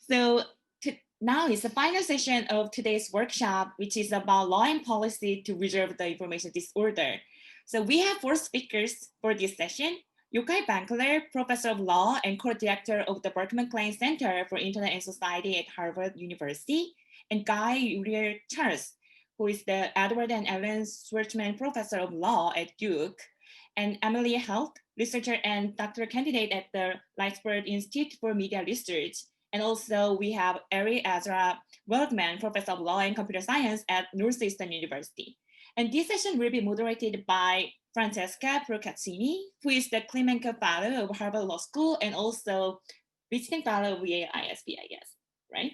So now is the final session of today's workshop, which is about law and policy to resolve the information disorder. So we have 4 speakers for this session. Yochai Benkler, Professor of Law and Co-Director of the Berkman Klein Center for Internet and Society at Harvard University, and Guy-Uriel Charles, who is the Edward and Ellen Schwarzman Professor of Law at Duke, and Amélie Heldt, researcher and doctoral candidate at the Leibniz-Institute for Media Research. And also we have Ari Ezra Berkman, Professor of Law and Computer Science at Northeastern University. And this session will be moderated by Francesca Procaccini, who is the Klimenko Fellow of Harvard Law School and also visiting fellow of ISB, I guess, right?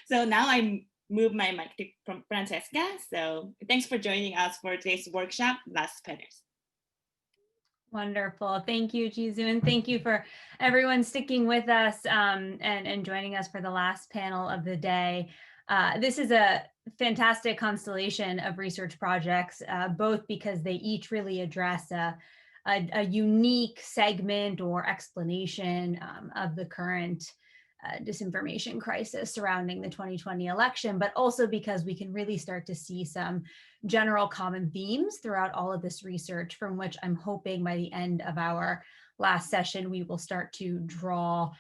So now I move my mic to Francesca. So thanks for joining us for today's workshop, Last Panels. Wonderful. Thank you, Jizu, and thank you for everyone sticking with us and joining us for the last panel of the day. This is a fantastic constellation of research projects, both because they each really address a unique segment or explanation of the current disinformation crisis surrounding the 2020 election, but also because we can really start to see some general common themes throughout all of this research, from which I'm hoping by the end of our last session, we will start to draw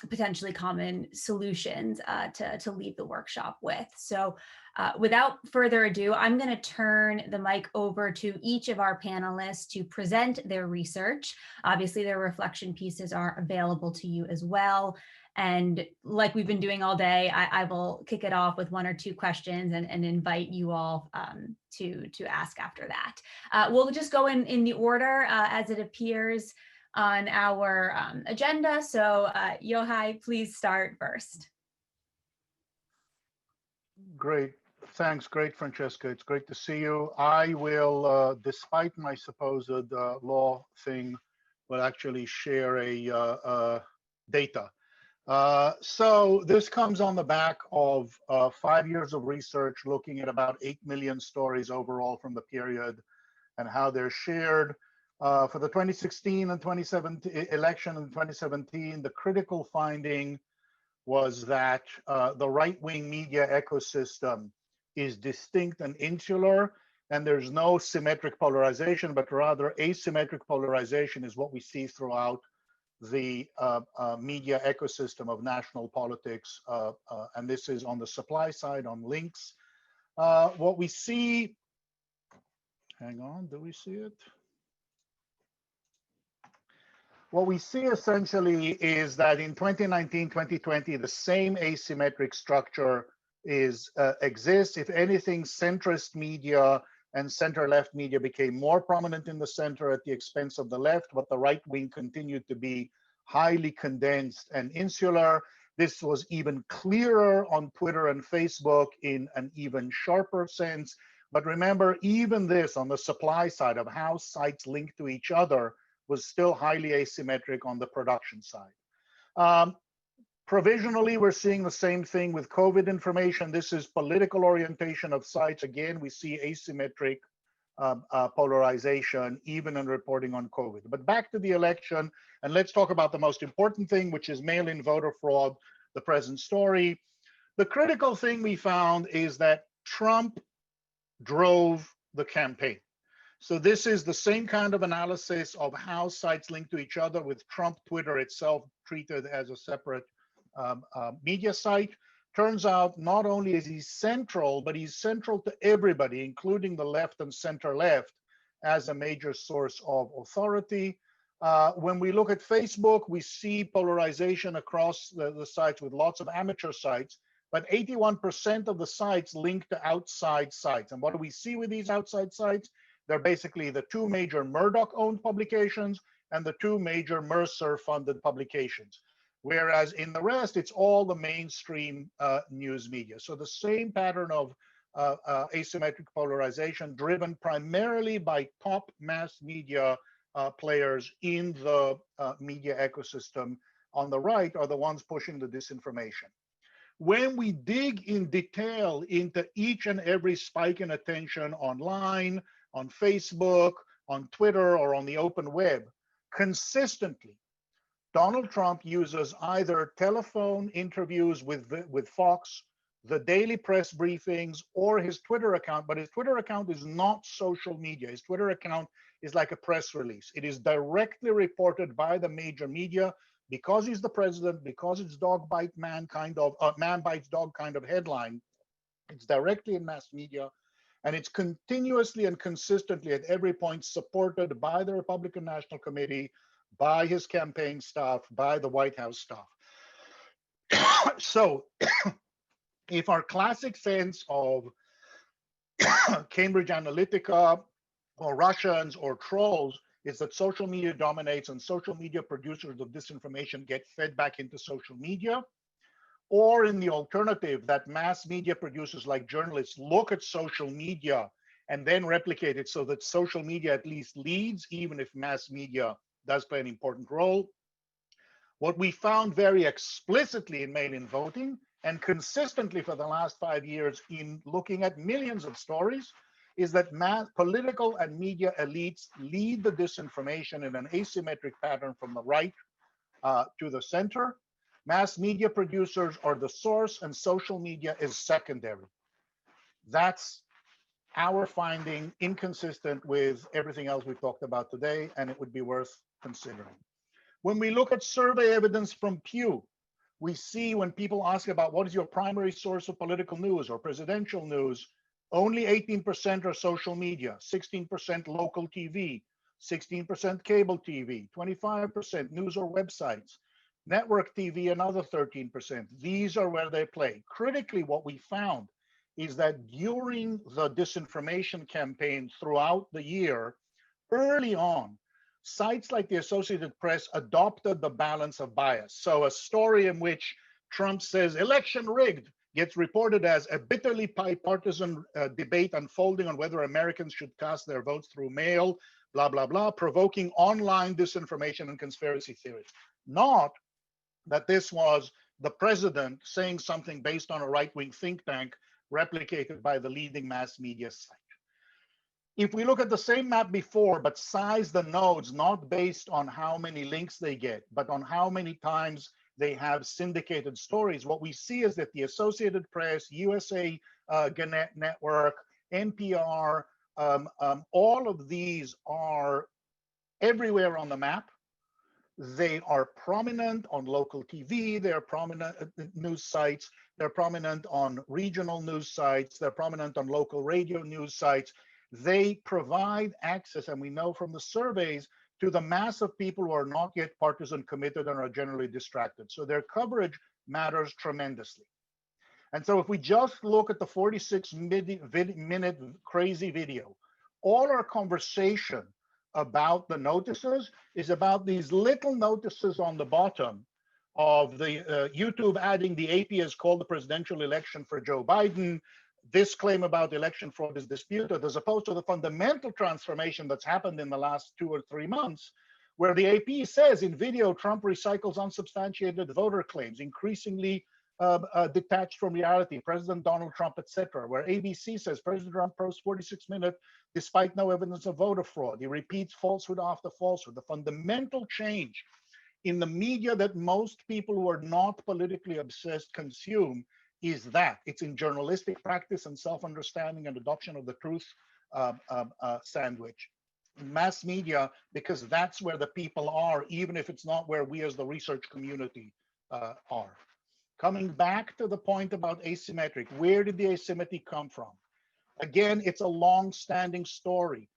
potentially common solutions to leave the workshop with. So without further ado, I'm going to turn the mic over to each of our panelists to present their research. Obviously, their reflection pieces are available to you as well. And like we've been doing all day, I will kick it off with 1 or 2 questions and invite you all to ask after that. We'll just go in the order as it appears on our agenda. So Yochai, please start first. Great. Thanks. Great, Francesca. It's great to see you. I will, despite my supposed law thing, will actually share a data. So this comes on the back of 5 years of research looking at about 8 million stories overall from the period and how they're shared. For the 2016 and 2017 election in 2017, the critical finding was that the right-wing media ecosystem is distinct and insular, and there's no symmetric polarization, but rather asymmetric polarization is what we see throughout the media ecosystem of national politics, and this is on the supply side on links. What we see, hang on, do we see it? What we see essentially is that in 2019, 2020, the same asymmetric structure exists. If anything, centrist media and center-left media became more prominent in the center at the expense of the left, but the right wing continued to be highly condensed and insular. This was even clearer on Twitter and Facebook in an even sharper sense. But remember, even this on the supply side of how sites link to each other was still highly asymmetric on the production side. Provisionally, we're seeing the same thing with COVID information. This is political orientation of sites. Again, we see asymmetric polarization even in reporting on COVID. But back to the election, and let's talk about the most important thing, which is mail-in voter fraud, the present story. The critical thing we found is that Trump drove the campaign. So this is the same kind of analysis of how sites link to each other, with Trump Twitter itself treated as a separate media site. Turns out not only is he central, but he's central to everybody, including the left and center left, as a major source of authority. When we look at Facebook, we see polarization across the sites with lots of amateur sites, but 81% of the sites link to outside sites. And what do we see with these outside sites? They're basically the 2 major Murdoch-owned publications and the 2 major Mercer-funded publications. Whereas in the rest, it's all the mainstream news media. So the same pattern of asymmetric polarization driven primarily by top mass media players in the media ecosystem on the right are the ones pushing the disinformation. When we dig in detail into each and every spike in attention online, on Facebook, on Twitter, or on the open web, consistently, Donald Trump uses either telephone interviews with Fox, the daily press briefings, or his Twitter account. But his Twitter account is not social media. His Twitter account is like a press release. It is directly reported by the major media because he's the president, because it's dog bite man kind of man bites dog kind of headline. It's directly in mass media, and it's continuously and consistently at every point supported by the Republican National Committee, by his campaign staff, by the White House staff. So if our classic sense of Cambridge Analytica or Russians or trolls is that social media dominates and social media producers of disinformation get fed back into social media, or in the alternative that mass media producers like journalists look at social media and then replicate it so that social media at least leads, even if mass media does play an important role. What we found very explicitly in mail-in voting and consistently for the last 5 years in looking at millions of stories is that political and media elites lead the disinformation in an asymmetric pattern from the right to the center. Mass media producers are the source and social media is secondary. That's our finding, inconsistent with everything else we've talked about today, and it would be worth considering. When we look at survey evidence from Pew, we see when people ask about what is your primary source of political news or presidential news, only 18% are social media, 16% local TV, 16% cable TV, 25% news or websites, network TV, another 13%. These are where they play. Critically, what we found is that during the disinformation campaign throughout the year, early on, sites like the Associated Press adopted the balance of bias. So a story in which Trump says election rigged gets reported as a bitterly bipartisan debate unfolding on whether Americans should cast their votes through mail, blah, blah, blah, provoking online disinformation and conspiracy theories. Not that this was the president saying something based on a right-wing think tank replicated by the leading mass media site. If we look at the same map before, but size the nodes, not based on how many links they get, but on how many times they have syndicated stories, what we see is that the Associated Press, USA Gannett Network, NPR, all of these are everywhere on the map. They are prominent on local TV, they're prominent news sites, they're prominent on regional news sites, they're prominent on local radio news sites. They provide access, and we know from the surveys, to the mass of people who are not yet partisan committed and are generally distracted. So their coverage matters tremendously. And so if we just look at the 46-minute crazy video, all our conversation about the notices is about these little notices on the bottom of the YouTube adding the AP has called the presidential election for Joe Biden. This claim about election fraud is disputed, as opposed to the fundamental transformation that's happened in the last 2 or 3 months, where the AP says in video, Trump recycles unsubstantiated voter claims, increasingly detached from reality, President Donald Trump, etc., where ABC says President Trump posts 46-minute despite no evidence of voter fraud. He repeats falsehood after falsehood. The fundamental change in the media that most people who are not politically obsessed consume is that. It's in journalistic practice and self-understanding and adoption of the truth sandwich. Mass media, because that's where the people are, even if it's not where we as the research community are. Coming back to the point about asymmetric, where did the asymmetry come from? Again, it's a long-standing story.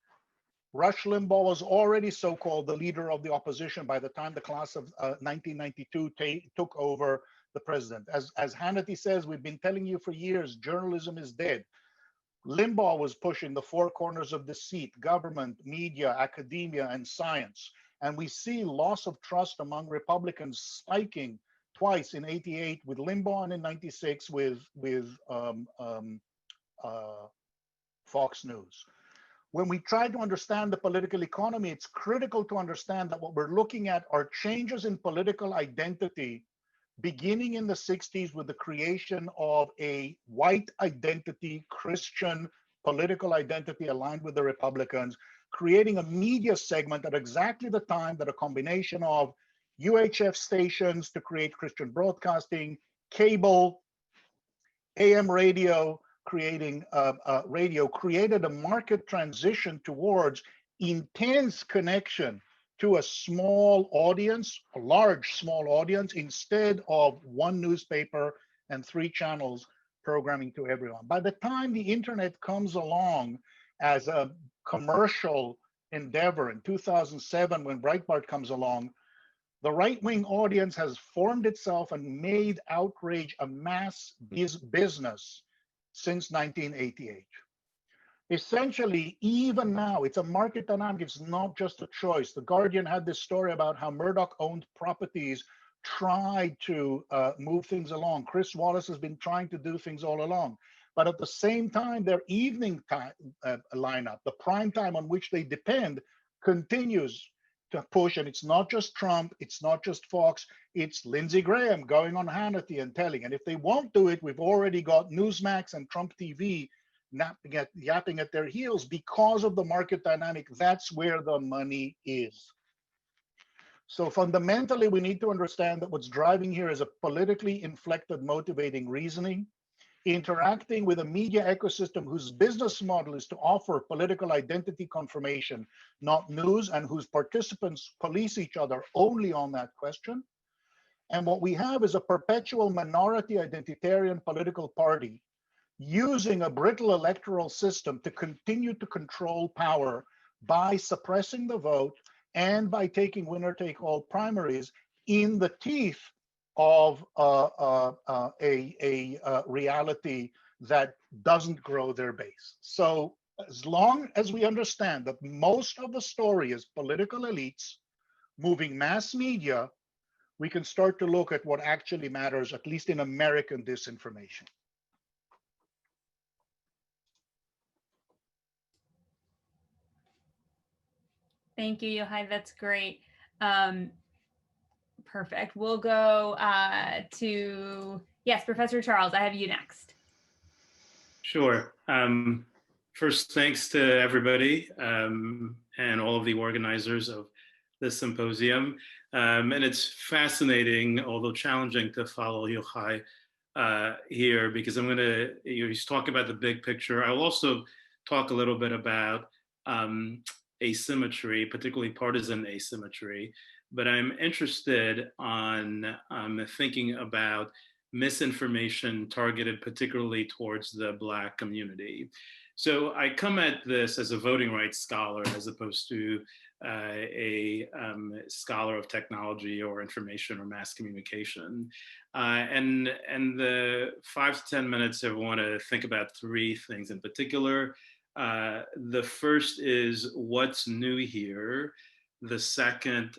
Rush Limbaugh was already so-called the leader of the opposition by the time the class of 1992 took over the president. As Hannity says, we've been telling you for years, journalism is dead. Limbaugh was pushing the four corners of deceit, government, media, academia, and science. And we see loss of trust among Republicans spiking twice in '88 with Limbaugh and in '96 with Fox News. When we try to understand the political economy, it's critical to understand that what we're looking at are changes in political identity beginning in the 60s with the creation of a white identity, Christian political identity aligned with the Republicans, creating a media segment at exactly the time that a combination of UHF stations to create Christian broadcasting, cable, AM radio, creating radio created a market transition towards intense connection to a small audience, a large small audience, instead of one newspaper and 3 channels programming to everyone. By the time the internet comes along as a commercial endeavor in 2007, when Breitbart comes along, the right-wing audience has formed itself and made outrage a mass business since 1988. Essentially, even now, it's a market dynamic. It's not just a choice. The Guardian had this story about how Murdoch-owned properties tried to move things along. Chris Wallace has been trying to do things all along. But at the same time, their evening time lineup, the prime time on which they depend, continues to push. And it's not just Trump, it's not just Fox, it's Lindsey Graham going on Hannity and telling. And if they won't do it, we've already got Newsmax and Trump TV yapping at their heels because of the market dynamic. That's where the money is. So fundamentally, we need to understand that what's driving here is a politically inflected motivating reasoning, interacting with a media ecosystem whose business model is to offer political identity confirmation, not news, and whose participants police each other only on that question. And what we have is a perpetual minority identitarian political party using a brittle electoral system to continue to control power by suppressing the vote and by taking winner-take-all primaries in the teeth of a reality that doesn't grow their base. So as long as we understand that most of the story is political elites moving mass media, we can start to look at what actually matters, at least in American disinformation. Thank you, Yochai. That's great. Perfect. We'll go to, yes, Professor Charles, I have you next. Sure. First, thanks to everybody and all of the organizers of this symposium. And it's fascinating, although challenging, to follow Yochai here, because I'm going to, he's talking about the big picture. I'll also talk a little bit about asymmetry, particularly partisan asymmetry, but I'm interested on thinking about misinformation targeted particularly towards the Black community. So I come at this as a voting rights scholar as opposed to a scholar of technology or information or mass communication. And the 5 to 10 minutes, I want to think about 3 things in particular. The first is what's new here. The second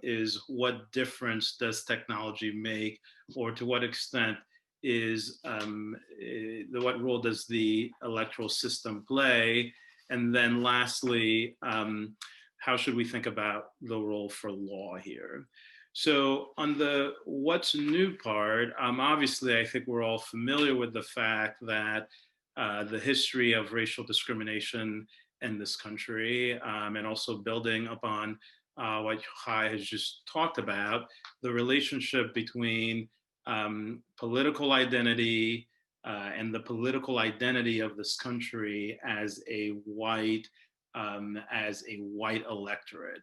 is what difference does technology make, or to what extent is what role does the electoral system play? And then lastly, how should we think about the role for law here? So on the what's new part, obviously I think we're all familiar with the fact that the history of racial discrimination in this country, and also building upon what Yochai has just talked about, the relationship between political identity and the political identity of this country as a white electorate,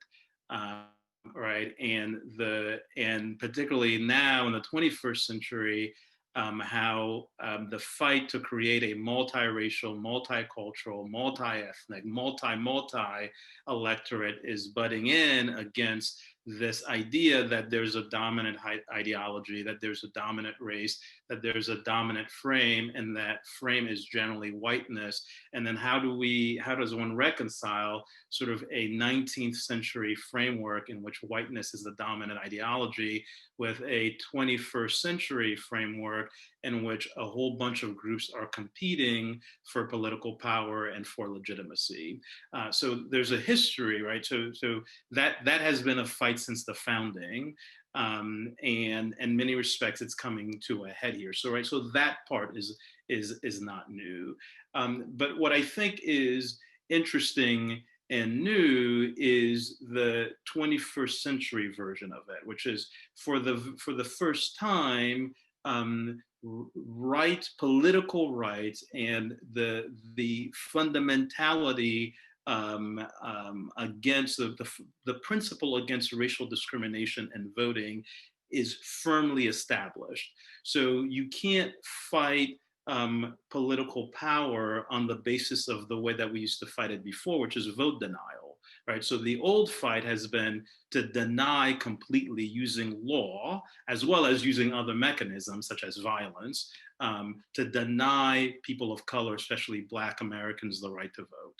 right? And particularly now in the 21st century, how the fight to create a multiracial, multicultural, multi-ethnic, multi electorate is butting in against this idea that there's a dominant ideology, that there's a dominant race, that there's a dominant frame, and that frame is generally whiteness. And then how does one reconcile sort of a 19th century framework in which whiteness is the dominant ideology with a 21st century framework in which a whole bunch of groups are competing for political power and for legitimacy? So there's a history, right? So that has been a fight since the founding, and in many respects, it's coming to a head here. So right, so that part is not new. But what I think is interesting and new is the 21st century version of it, which is for the first time, political rights and the fundamentality against the principle against racial discrimination and voting is firmly established. So you can't fight political power on the basis of the way that we used to fight it before, which is vote denial, right? So the old fight has been to deny completely using law, as well as using other mechanisms such as violence, to deny people of color, especially Black Americans, the right to vote.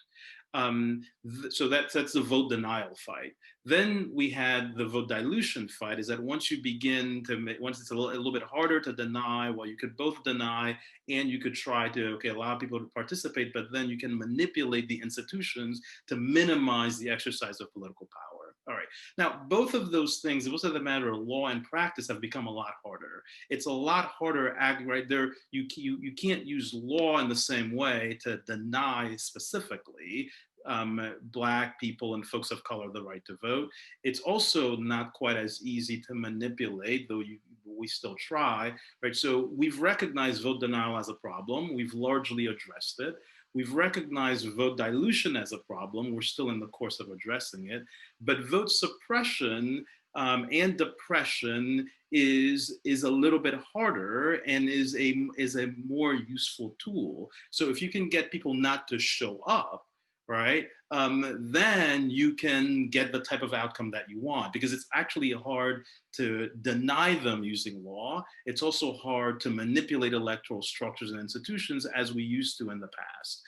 So that's the vote denial fight. Then we had the vote dilution fight, is that once you begin to, once it's a little bit harder to deny, well, you could both deny and you could try to, allow people to participate, but then you can manipulate the institutions to minimize the exercise of political power. All right. Now, both of those things, both of the matter of law and practice, have become a lot harder. It's a lot harder, right there. You can't use law in the same way to deny specifically Black people and folks of color the right to vote. It's also not quite as easy to manipulate, though we still try, right? So we've recognized vote denial as a problem. We've largely addressed it. We've recognized vote dilution as a problem. We're still in the course of addressing it. But vote suppression and depression is a little bit harder and is a more useful tool. So if you can get people not to show up, right, then you can get the type of outcome that you want, because it's actually hard to deny them using law. It's also hard to manipulate electoral structures and institutions as we used to in the past,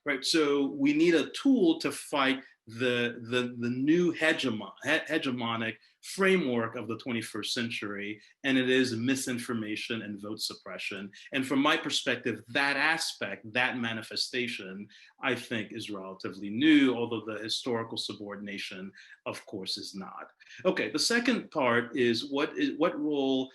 right? So we need a tool to fight the new hegemonic framework of the 21st century, and it is misinformation and vote suppression. And from my perspective, that aspect, that manifestation, I think is relatively new, although the historical subordination, of course, is not. Okay, the second part is what role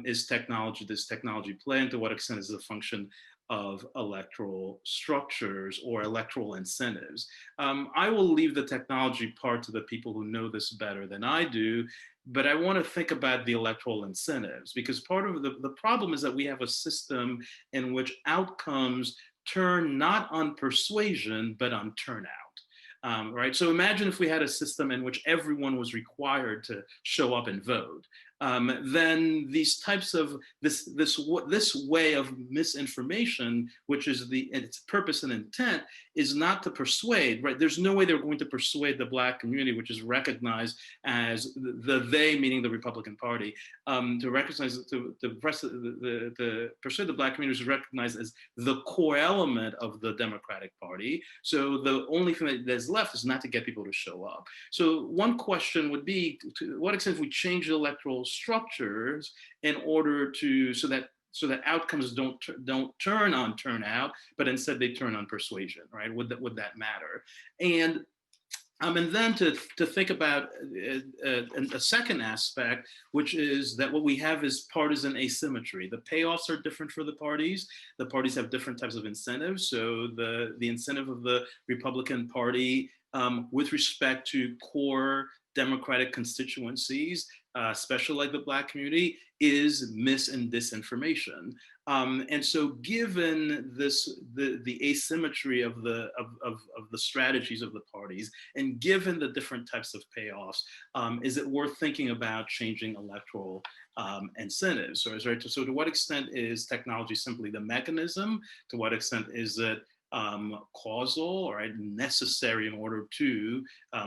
is technology, does technology play, and to what extent is it a function of electoral structures or electoral incentives? I will leave the technology part to the people who know this better than I do, but I want to think about the electoral incentives, because part of the problem is that we have a system in which outcomes turn not on persuasion, but on turnout. Right? So imagine if we had a system in which everyone was required to show up and vote. Then these types of this way of misinformation, which is its purpose and intent, is not to persuade, right? There's no way they're going to persuade the Black community, which is recognized as the they, meaning the Republican Party, to recognize to persuade the Black community is recognized as the core element of the Democratic Party. So the only thing that's left is not to get people to show up. So one question would be, to what extent if we change the electoral structures in order to so that outcomes don't turn on turnout, but instead they turn on persuasion, right? Would that matter? And then to think about a second aspect, which is that what we have is partisan asymmetry. The payoffs are different for the parties. The parties have different types of incentives. So the incentive of the Republican Party with respect to core Democratic constituencies, especially like the Black community, is mis and disinformation. And so given the asymmetry of the strategies of the parties, and given the different types of payoffs, is it worth thinking about changing electoral incentives? So to what extent is technology simply the mechanism? To what extent is it causal, or necessary in order to,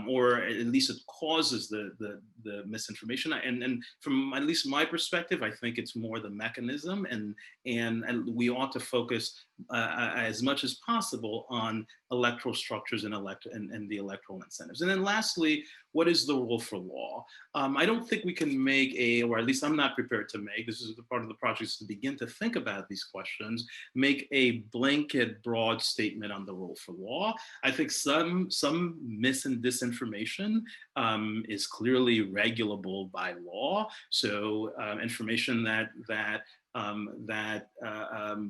or at least it causes the misinformation? And from at least my perspective, I think it's more the mechanism, and we ought to focus as much as possible on electoral structures and the electoral incentives. And then lastly, what is the role for law? I don't think we can make or at least I'm not prepared to make, this is the part of the project, is to begin to think about these questions, make a blanket broad statement on the role for law. I think some mis and disinformation is clearly regulable by law. So information that that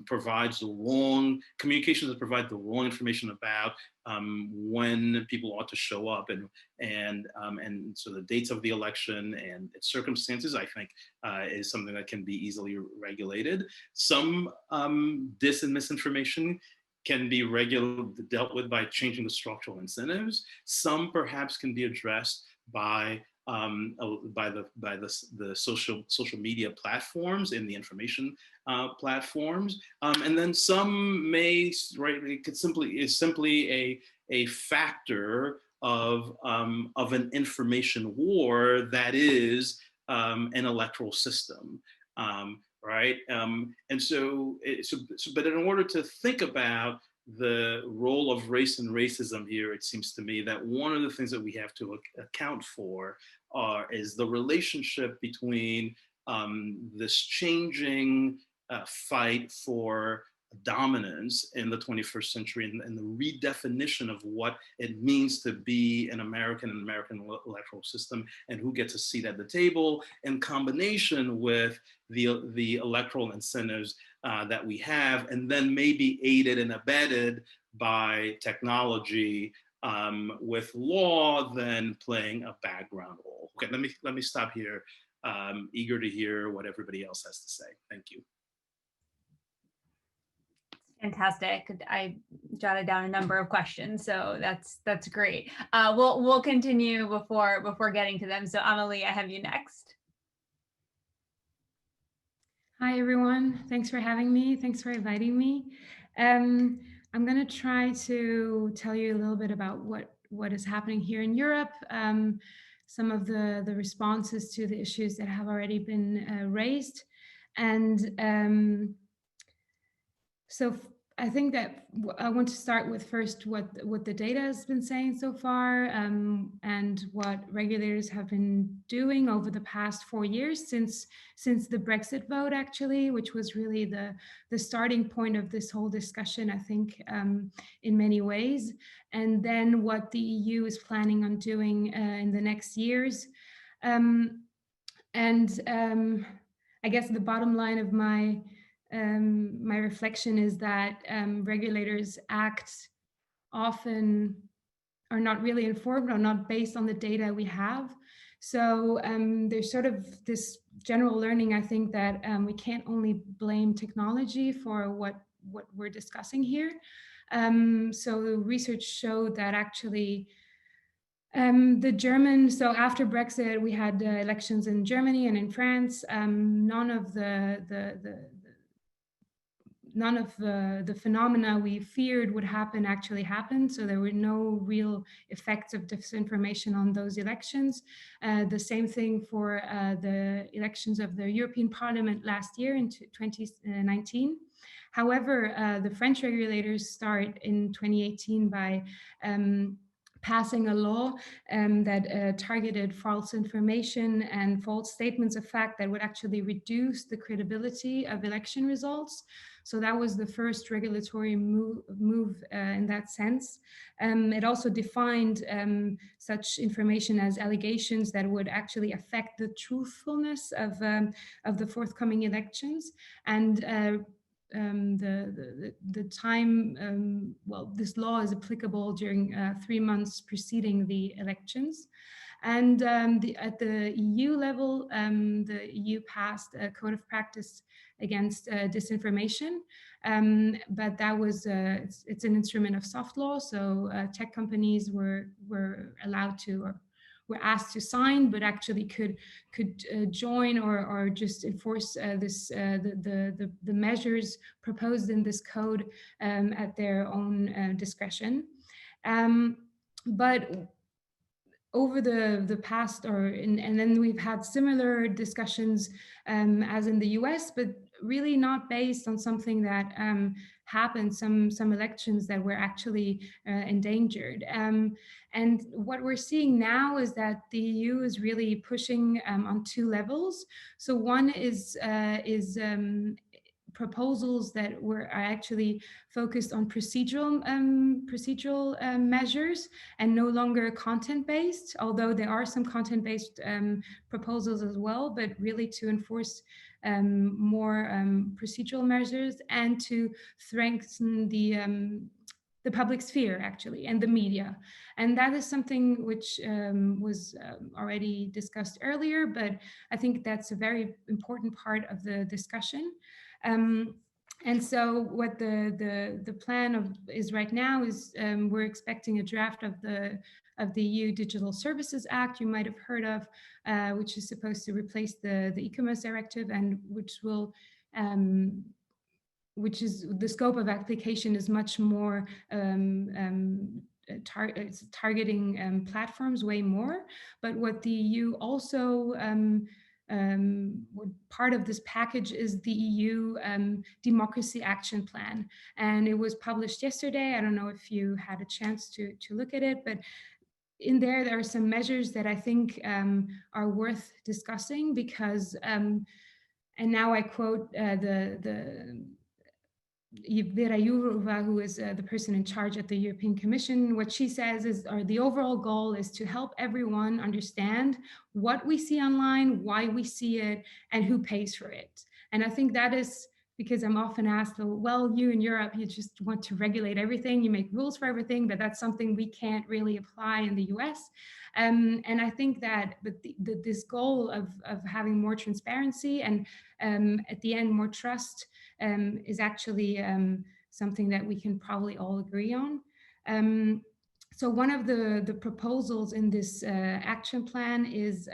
provides the wrong communications that provide the wrong information about when people ought to show up, and so the dates of the election and its circumstances, I think, is something that can be easily regulated. Some dis and misinformation can be dealt with by changing the structural incentives. Some perhaps can be addressed by the social media platforms and the information platforms, and then some may, right, is simply a factor of an information war that is an electoral system. Right? And but in order to think about the role of race and racism here, it seems to me that one of the things that we have to account for is the relationship between this changing fight for dominance in the 21st century and the redefinition of what it means to be an American electoral system and who gets a seat at the table, in combination with the electoral incentives that we have, and then maybe aided and abetted by technology, with law then playing a background role. Okay, let me stop here. Eager to hear what everybody else has to say. Thank you. Fantastic. I jotted down a number of questions, so that's great. We'll continue before getting to them. So Amélie, I have you next. Hi everyone. Thanks for having me. Thanks for inviting me. I'm going to try to tell you a little bit about what is happening here in Europe. Some of the responses to the issues that have already been raised, and so I think that I want to start with first what the data has been saying so far, and what regulators have been doing over the past 4 years since the Brexit vote, actually, which was really the starting point of this whole discussion, I think, in many ways, and then what the EU is planning on doing in the next years. I guess the bottom line of my reflection is that regulators often are not really informed or not based on the data we have. So there's sort of this general learning, I think, that we can't only blame technology for what we're discussing here. So the research showed that actually so after Brexit, we had elections in Germany and in France. None of the phenomena we feared would happen actually happened. So there were no real effects of disinformation on those elections. The same thing for the elections of the European Parliament last year in 2019. However, the French regulators start in 2018 by passing a law that targeted false information and false statements of fact that would actually reduce the credibility of election results. So that was the first regulatory move in that sense. It also defined such information as allegations that would actually affect the truthfulness of the forthcoming elections. And the time, well, this law is applicable during 3 months preceding the elections. And at the EU level, the EU passed a code of practice against disinformation, but that was it's an instrument of soft law. So tech companies were allowed to, or were asked to sign, but actually could join or just enforce the measures proposed in this code at their own discretion. But over the past, and then we've had similar discussions as in the US, but really not based on something that happened, some elections that were actually endangered. And what we're seeing now is that the EU is really pushing on 2 levels. So one is proposals that are actually focused on procedural measures and no longer content-based, although there are some content-based proposals as well, but really to enforce more procedural measures, and to strengthen the public sphere, actually, and the media. And that is something which was already discussed earlier, but I think that's a very important part of the discussion. And so what the plan is right now is we're expecting a draft of the EU Digital Services Act you might have heard of, which is supposed to replace the e-commerce directive, and which is the scope of application is much more it's targeting platforms way more. But what the EU also part of this package is the EU Democracy Action Plan, and it was published yesterday. I don't know if you had a chance to look at it, but in there are some measures that I think are worth discussing, because and now I quote Vera Jourova, who is the person in charge at the European Commission. What she says is, or the overall goal is to help everyone understand what we see online, why we see it, and who pays for it. And I think that is because I'm often asked, well, you in Europe, you just want to regulate everything, you make rules for everything, but that's something we can't really apply in the US. And I think that this goal of having more transparency and at the end more trust is actually something that we can probably all agree on. So one of the proposals in this action plan is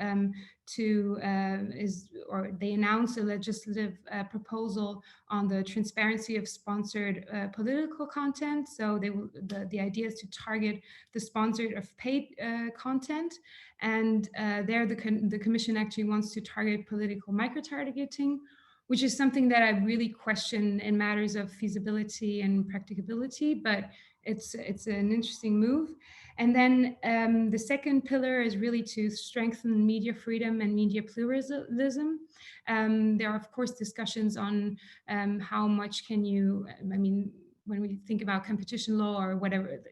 they announced a legislative proposal on the transparency of sponsored political content. So the idea is to target the sponsored of paid content, and there the Commission actually wants to target political micro-targeting, which is something that I really question in matters of feasibility and practicability, but it's an interesting move. And then the second pillar is really to strengthen media freedom and media pluralism. There are, of course, discussions on how much can you, I mean, when we think about competition law or whatever,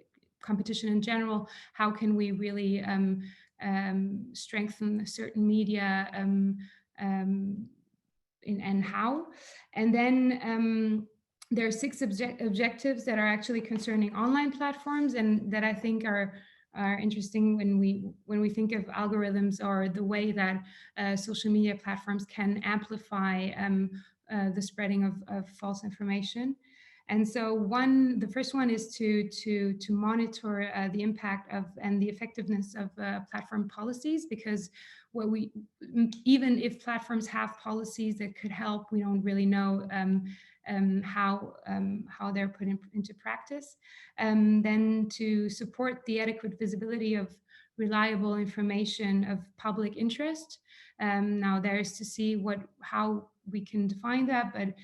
competition in general, how can we really strengthen certain media and how. And then there are 6 objectives that are actually concerning online platforms, and that I think are interesting when we think of algorithms, or the way that social media platforms can amplify the spreading of false information. And so the first one is to monitor the impact of and the effectiveness of platform policies, because even if platforms have policies that could help, we don't really know how they're put into practice. Then to support the adequate visibility of reliable information of public interest. Now there's to see how we can define that, but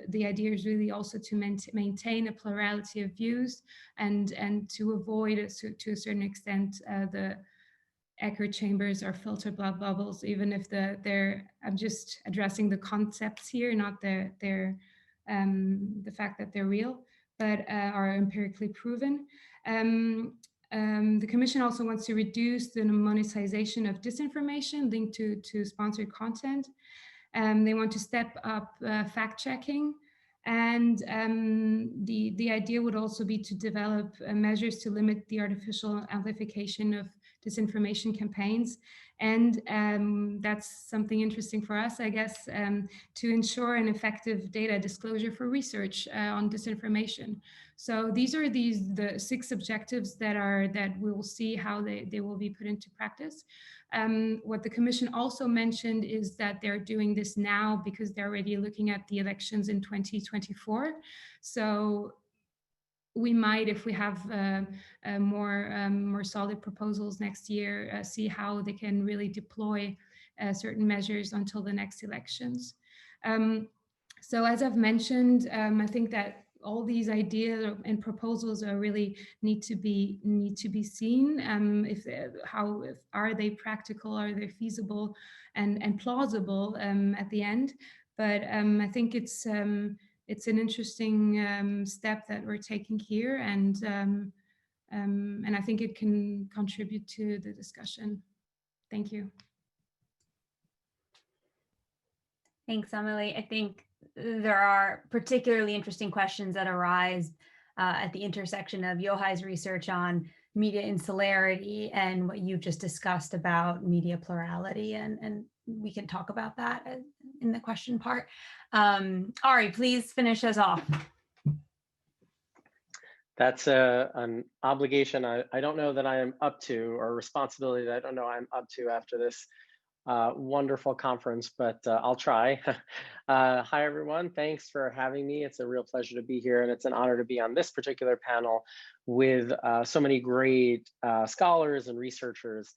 the idea is really also to maintain a plurality of views and to avoid to a certain extent the echo chambers or filter bubbles, even if I'm just addressing the concepts here, not the fact that they're real, but are empirically proven. The Commission also wants to reduce the monetization of disinformation linked to sponsored content. They want to step up fact-checking. And the idea would also be to develop measures to limit the artificial amplification of disinformation campaigns. And that's something interesting for us, I guess, to ensure an effective data disclosure for research on disinformation. So these are the 6 objectives that we will see how they will be put into practice. What the Commission also mentioned is that they're doing this now because they're already looking at the elections in 2024. So we might, if we have more solid proposals next year, see how they can really deploy certain measures until the next elections. So as I've mentioned, I think that all these ideas and proposals are really need to be seen. Are they practical? Are they feasible and plausible at the end? But I think it's an interesting step that we're taking here, and I think it can contribute to the discussion. Thank you. Thanks, Amélie. I think there are particularly interesting questions that arise at the intersection of Yochai's research on media insularity and what you've just discussed about media plurality, and we can talk about that in the question part. Ari, please finish us off. That's an obligation I don't know that I am up to, or a responsibility that I don't know I'm up to after this wonderful conference, but I'll try. Hi, everyone. Thanks for having me. It's a real pleasure to be here, and it's an honor to be on this particular panel with so many great scholars and researchers.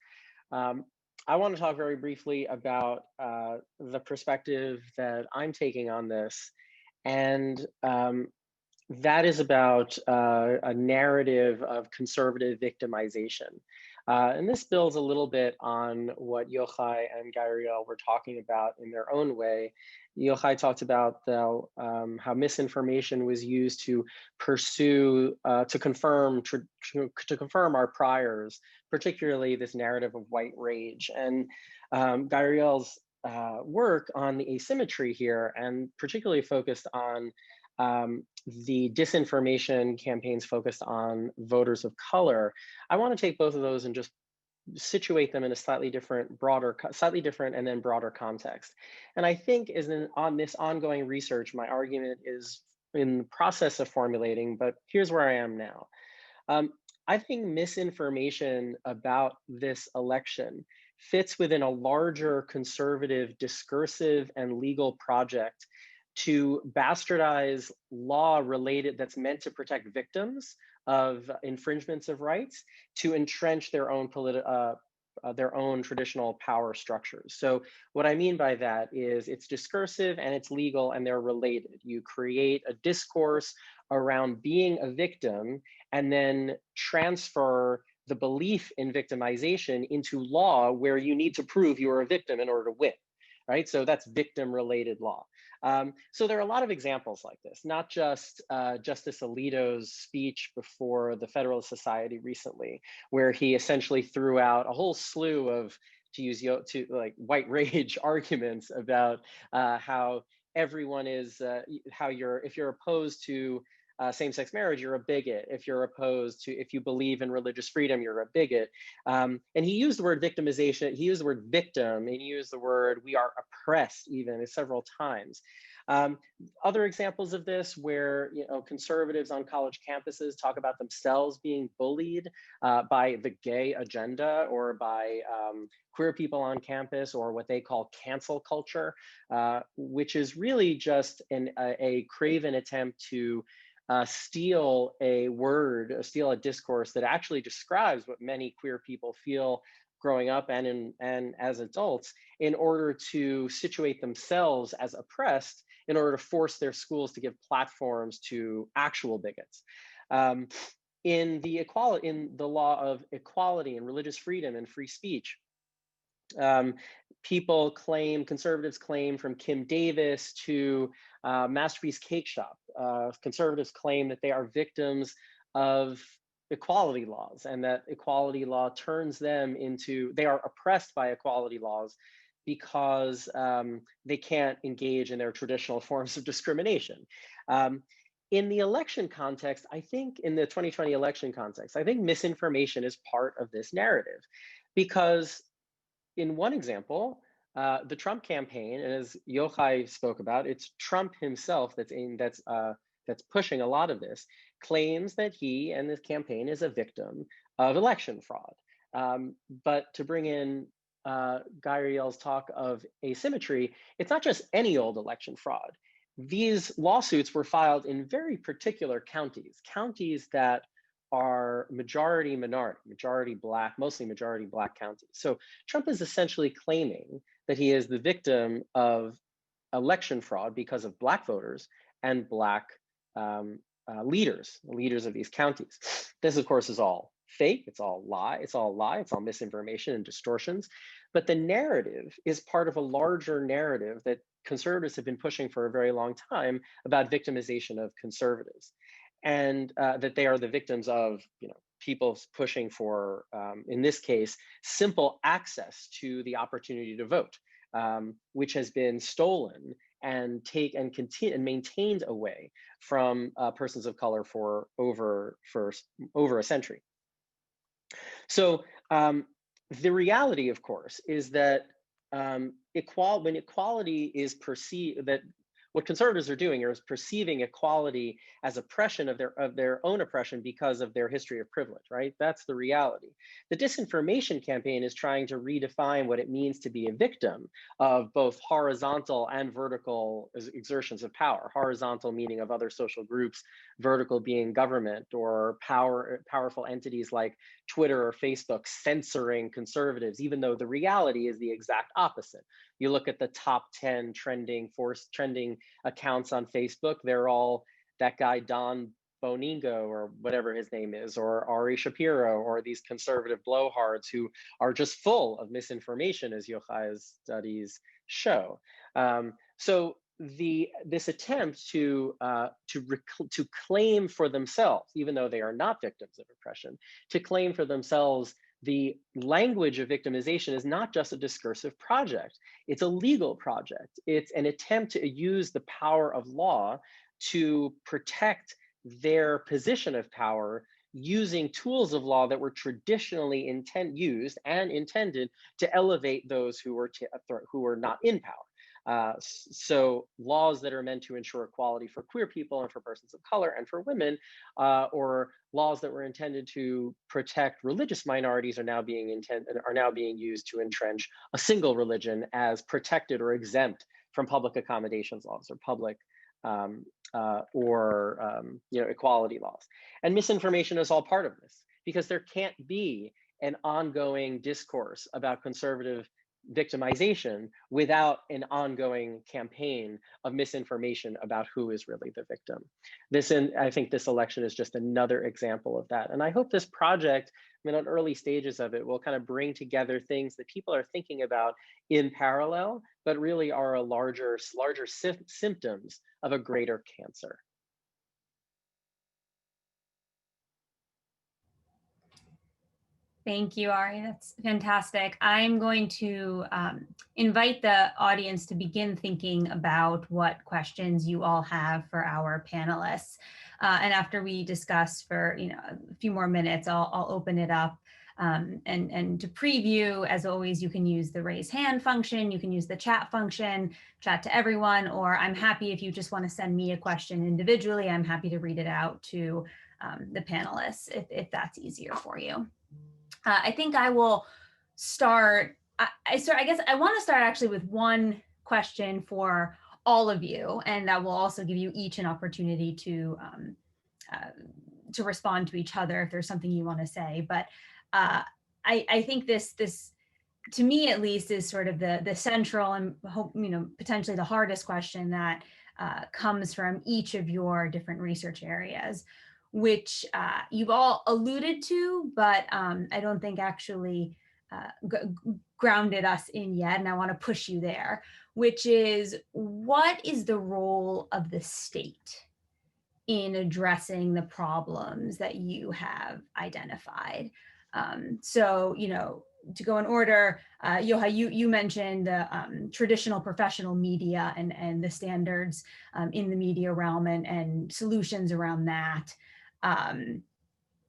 I want to talk very briefly about the perspective that I'm taking on this, and that is about a narrative of conservative victimization. And this builds a little bit on what Yochai and Guy-Uriel were talking about in their own way. Yochai talked about how misinformation was used to pursue, to confirm our priors, particularly this narrative of white rage. And Guy-Uriel's work on the asymmetry here, and particularly focused on the disinformation campaigns focused on voters of color. I want to take both of those and just situate them in a slightly different and then broader context. And I think on this ongoing research, my argument is in the process of formulating, but here's where I am now. I think misinformation about this election fits within a larger conservative discursive and legal project to bastardize law that's meant to protect victims of infringements of rights, to entrench their own traditional power structures. So what I mean by that is it's discursive and it's legal and they're related. You create a discourse around being a victim and then transfer the belief in victimization into law where you need to prove you're a victim in order to win, right? So that's victim-related law. So there are a lot of examples like this, not just Justice Alito's speech before the Federalist Society recently, where he essentially threw out a whole slew of, to use white rage arguments about how everyone is, if you're opposed to same-sex marriage, you're a bigot. If you believe in religious freedom, you're a bigot. And he used the word victimization, he used the word victim, and he used the word we are oppressed even several times. Other examples of this where conservatives on college campuses talk about themselves being bullied by the gay agenda or by queer people on campus, or what they call cancel culture, which is really just a craven attempt to steal a discourse that actually describes what many queer people feel growing up and as adults, in order to situate themselves as oppressed, in order to force their schools to give platforms to actual bigots. In the law of equality and religious freedom and free speech, conservatives claim, from Kim Davis to Masterpiece Cake Shop, conservatives claim that they are victims of equality laws, and that equality law turns them into, they are oppressed by equality laws because they can't engage in their traditional forms of discrimination. In the election context, I think in the 2020 election context, I think misinformation is part of this narrative, because in one example, the Trump campaign, and as Yochai spoke about, it's Trump himself that's pushing a lot of this, claims that he and his campaign is a victim of election fraud. But to bring in Guy-Uriel's talk of asymmetry, it's not just any old election fraud. These lawsuits were filed in very particular counties that are majority Black, mostly majority Black counties. So Trump is essentially claiming that he is the victim of election fraud because of Black voters and Black leaders of these counties. This, of course, is all fake. It's all lie. It's all misinformation and distortions. But the narrative is part of a larger narrative that conservatives have been pushing for a very long time about victimization of conservatives, and that they are the victims of people pushing for, in this case, simple access to the opportunity to vote, which has been stolen and continue and maintained away from persons of color for over a century. So the reality, of course, is that when equality is perceived, that what conservatives are doing is perceiving equality as oppression of their own oppression because of their history of privilege, right? That's the reality. The disinformation campaign is trying to redefine what it means to be a victim of both horizontal and vertical exertions of power. Horizontal meaning of other social groups, vertical being government or powerful entities like Twitter or Facebook censoring conservatives, even though the reality is the exact opposite. You look at the top 10 trending accounts on Facebook, they're all that guy Don Boningo or whatever his name is, or Ari Shapiro, or these conservative blowhards who are just full of misinformation, as Yochai's studies show. So this attempt to claim for themselves, even though they are not victims of oppression, to claim for themselves the language of victimization is not just a discursive project, it's a legal project. It's an attempt to use the power of law to protect their position of power using tools of law that were traditionally used and intended to elevate those who were not in power. So laws that are meant to ensure equality for queer people and for persons of color and for women, or laws that were intended to protect religious minorities are now being used to entrench a single religion as protected or exempt from public accommodations laws or public equality laws. And misinformation is all part of this, because there can't be an ongoing discourse about conservative victimization without an ongoing campaign of misinformation about who is really the victim. I think this election is just another example of that. And I hope this project, on early stages of it, will kind of bring together things that people are thinking about in parallel, but really are a larger symptoms of a greater cancer. Thank you, Ari. That's fantastic. I'm going to invite the audience to begin thinking about what questions you all have for our panelists. And after we discuss for a few more minutes, I'll open it up. And to preview, as always, you can use the raise hand function, you can use the chat function, chat to everyone, or I'm happy if you just want to send me a question individually, I'm happy to read it out to the panelists if that's easier for you. I think I will start. I guess I want to start actually with one question for all of you, and that will also give you each an opportunity to respond to each other if there's something you want to say. But I think this to me at least is sort of the central and potentially the hardest question that comes from each of your different research areas, which you've all alluded to, but I don't think actually grounded us in yet, and I want to push you there, which is, what is the role of the state in addressing the problems that you have identified? So, to go in order, Yochai, you mentioned traditional professional media and the standards in the media realm and solutions around that.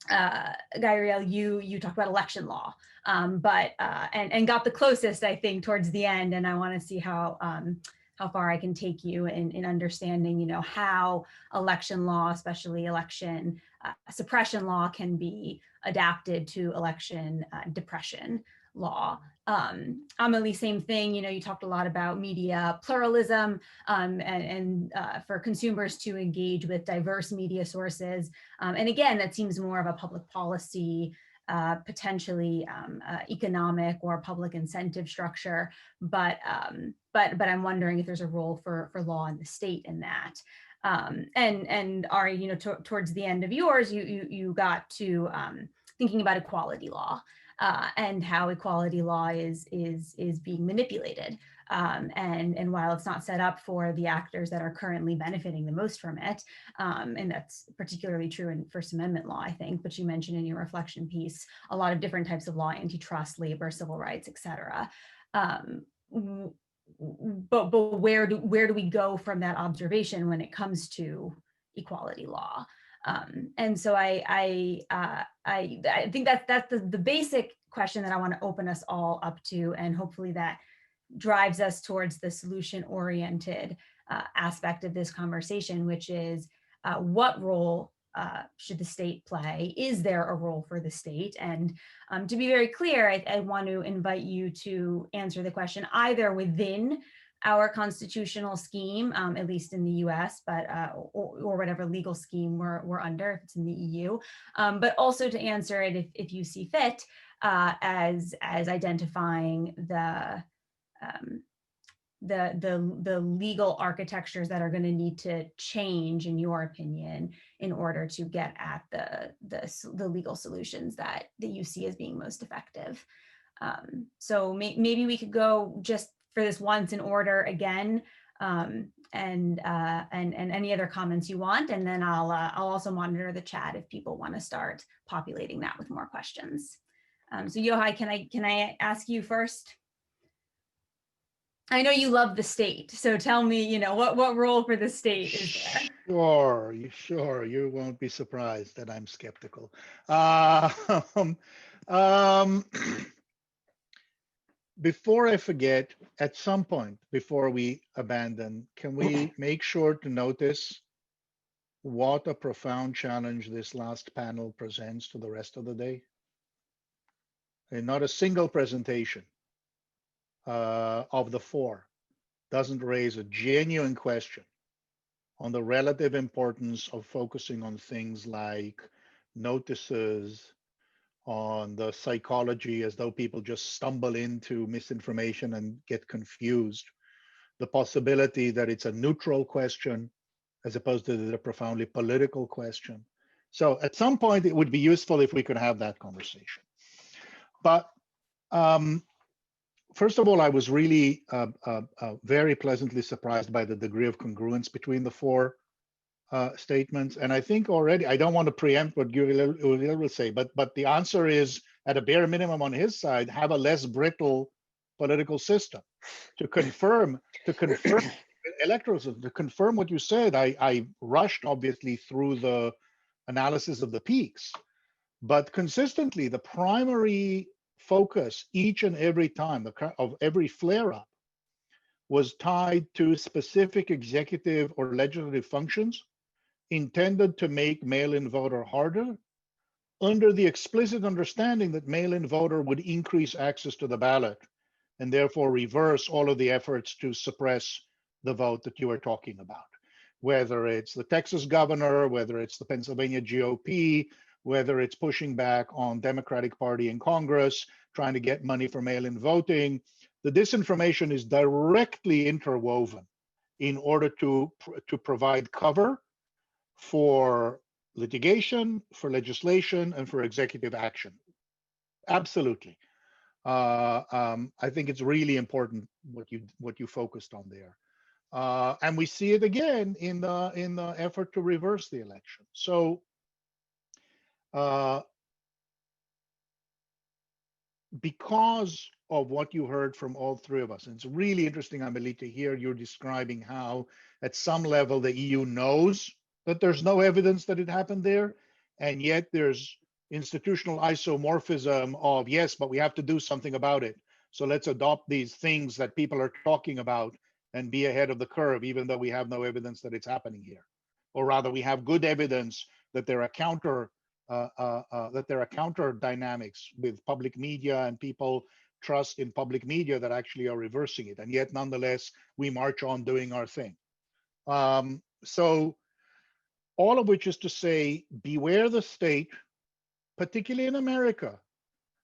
Guy-Uriel, you talked about election law, but got the closest, I think, towards the end, and I want to see how far I can take you in understanding, how election law, especially election suppression law, can be adapted to election depression law. Amélie, same thing. You talked a lot about media pluralism and for consumers to engage with diverse media sources. And again, that seems more of a public policy, potentially economic or public incentive structure. But I'm wondering if there's a role for law and the state in that. And Ari, towards the end of yours, you got to thinking about equality law. And how equality law is being manipulated. And while it's not set up for the actors that are currently benefiting the most from it, and that's particularly true in First Amendment law, I think, but you mentioned in your reflection piece, a lot of different types of law, antitrust, labor, civil rights, et cetera. but where do we go from that observation when it comes to equality law? And so I think that's the basic question that I want to open us all up to, and hopefully that drives us towards the solution-oriented aspect of this conversation, which is what role should the state play? Is there a role for the state? And to be very clear, I want to invite you to answer the question either within our constitutional scheme, at least in the US, but or whatever legal scheme we're under, if it's in the EU, but also to answer it if you see fit as identifying the legal architectures that are going to need to change, in your opinion, in order to get at the legal solutions that you see as being most effective. So maybe we could go just for this once in order again, and any other comments you want, and then I'll also monitor the chat if people want to start populating that with more questions. So Yochai, can I ask you first? I know you love the state, so tell me, what role for the state is there? Sure. You won't be surprised that I'm skeptical. Before I forget, at some point before we abandon, can we make sure to notice what a profound challenge this last panel presents to the rest of the day? And not a single presentation of the four doesn't raise a genuine question on the relative importance of focusing on things like notices, on the psychology, as though people just stumble into misinformation and get confused, the possibility that it's a neutral question as opposed to the profoundly political question. So at some point, it would be useful if we could have that conversation. But first of all, I was really very pleasantly surprised by the degree of congruence between the four statements. And I think already, I don't want to preempt what Guy-Uriel will say, but the answer is, at a bare minimum on his side, have a less brittle political system. To confirm electoralism, to confirm what you said, I rushed obviously through the analysis of the peaks, but consistently the primary focus each and every time of every flare-up was tied to specific executive or legislative functions intended to make mail-in voter harder, under the explicit understanding that mail-in voter would increase access to the ballot and therefore reverse all of the efforts to suppress the vote that you are talking about. Whether it's the Texas governor, whether it's the Pennsylvania GOP, whether it's pushing back on Democratic Party in Congress, trying to get money for mail-in voting, the disinformation is directly interwoven in order to provide cover for litigation, for legislation, and for executive action. Absolutely. I think it's really important what you focused on there. And we see it again in the effort to reverse the election. So because of what you heard from all three of us, and it's really interesting, Amélie, to hear you describing how at some level the EU knows that there's no evidence that it happened there, and yet there's institutional isomorphism of, yes, but we have to do something about it. So let's adopt these things that people are talking about and be ahead of the curve, even though we have no evidence that it's happening here. Or rather, we have good evidence that there are counter dynamics with public media, and people trust in public media that actually are reversing it. And yet, nonetheless, we march on doing our thing. So all of which is to say, beware the state, particularly in America.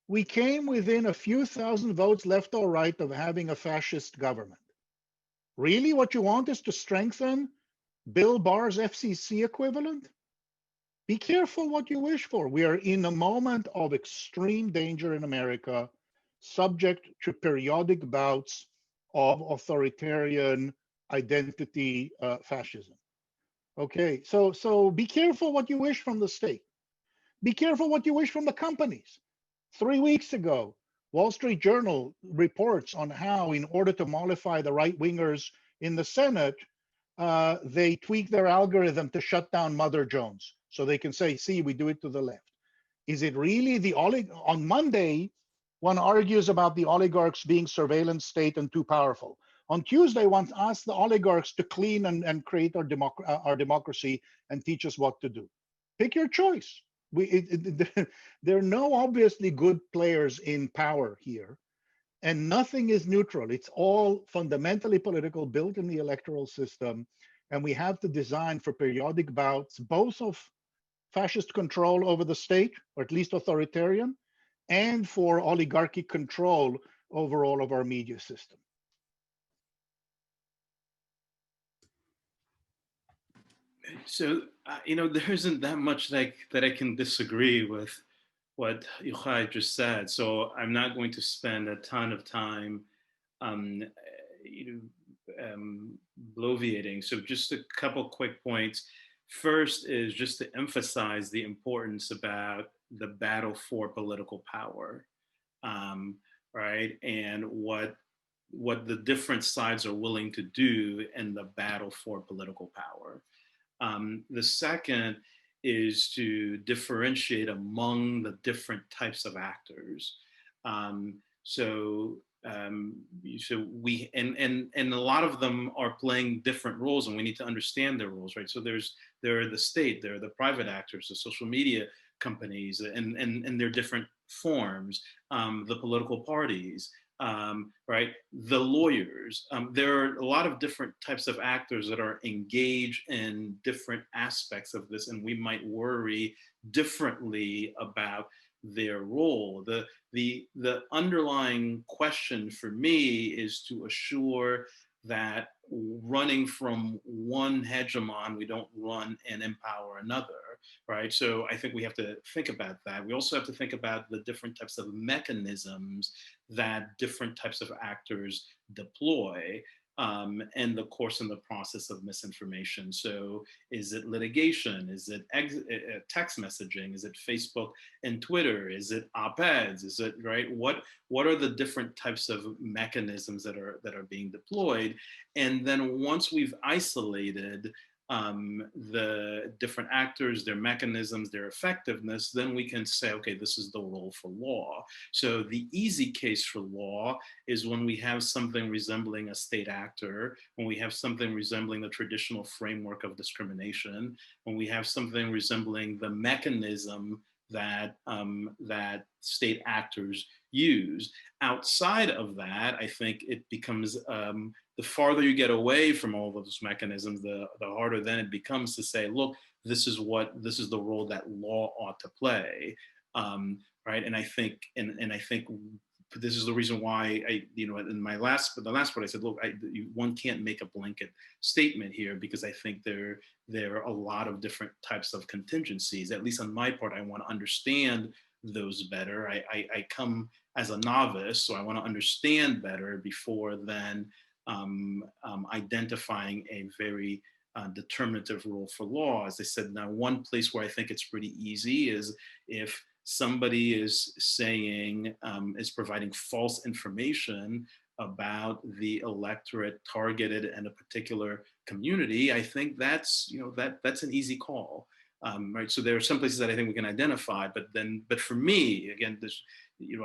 We came within a few thousand votes left or right of having a fascist government. Really, what you want is to strengthen Bill Barr's FCC equivalent? Be careful what you wish for. We are in a moment of extreme danger in America, subject to periodic bouts of authoritarian identity fascism. Okay, so be careful what you wish from the state. Be careful what you wish from the companies. 3 weeks ago, Wall Street Journal reports on how, in order to mollify the right-wingers in the Senate, they tweak their algorithm to shut down Mother Jones. So they can say, see, we do it to the left. Is it really the on Monday, one argues about the oligarchs being surveillance state and too powerful. On Tuesday, one asks the oligarchs to clean and create our democracy and teach us what to do. Pick your choice. There are no obviously good players in power here, and nothing is neutral. It's all fundamentally political, built in the electoral system, and we have to design for periodic bouts, both of fascist control over the state, or at least authoritarian, and for oligarchic control over all of our media system. So, there isn't that much that I can disagree with what Yochai just said. So I'm not going to spend a ton of time bloviating. So just a couple quick points. First is just to emphasize the importance about the battle for political power, right? And what the different sides are willing to do in the battle for political power. The second is to differentiate among the different types of actors. So we and a lot of them are playing different roles, and we need to understand their roles, right? So there are the state, there are the private actors, the social media companies, and their different forms, the political parties, right? The lawyers. There are a lot of different types of actors that are engaged in different aspects of this, and we might worry differently about their role. The underlying question for me is to assure that running from one hegemon, we don't run and empower another, right? So I think we have to think about that. We also have to think about the different types of mechanisms that different types of actors deploy in the course and the process of misinformation. So is it litigation? Is it text messaging? Is it Facebook and Twitter? Is it op-eds? Is it, right? What are the different types of mechanisms that are being deployed? And then once we've isolated the different actors, their mechanisms, their effectiveness, then we can say, okay, this is the role for law. So the easy case for law is when we have something resembling a state actor, when we have something resembling the traditional framework of discrimination, when we have something resembling the mechanism that that state actors use. Outside of that, I think it becomes the farther you get away from all of those mechanisms, the harder then it becomes to say, look, this is the role that law ought to play, right? And I think this is the reason why in the last part I said, look, one can't make a blanket statement here, because I think there are a lot of different types of contingencies. At least on my part, I want to understand those better. I come as a novice, so I want to understand better before then identifying a very determinative role for law. As I said, now one place where I think it's pretty easy is if somebody is saying, is providing false information about the electorate targeted in a particular community. I think that's that's an easy call, right? So there are some places that I think we can identify, but for me, again, this,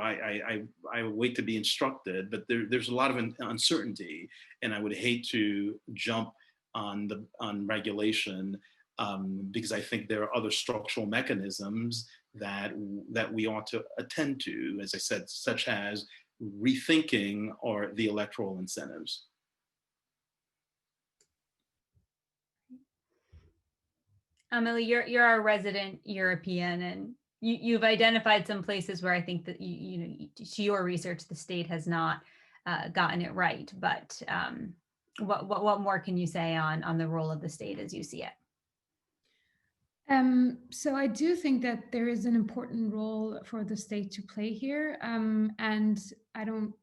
I wait to be instructed, but there's a lot of uncertainty, and I would hate to jump on regulation because I think there are other structural mechanisms that we ought to attend to, as I said, such as rethinking or the electoral incentives. Amélie, you're a resident European, and you've identified some places where I think that to your research, the state has not gotten it right. But what more can you say on the role of the state as you see it? So I do think that there is an important role for the state to play here, and I don't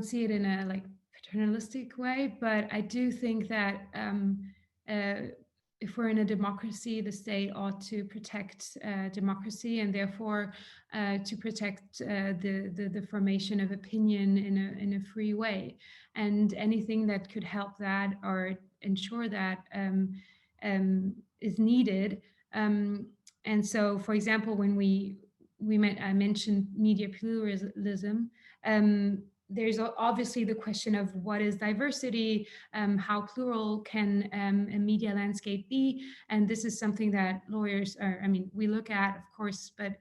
see it in a paternalistic way, but I do think that if we're in a democracy, the state ought to protect democracy, and therefore to protect the formation of opinion in a free way. And anything that could help that or ensure that is needed. And so, for example, when I mentioned media pluralism, there's obviously the question of what is diversity, how plural can a media landscape be, and this is something that lawyers are, I mean, we look at, of course, but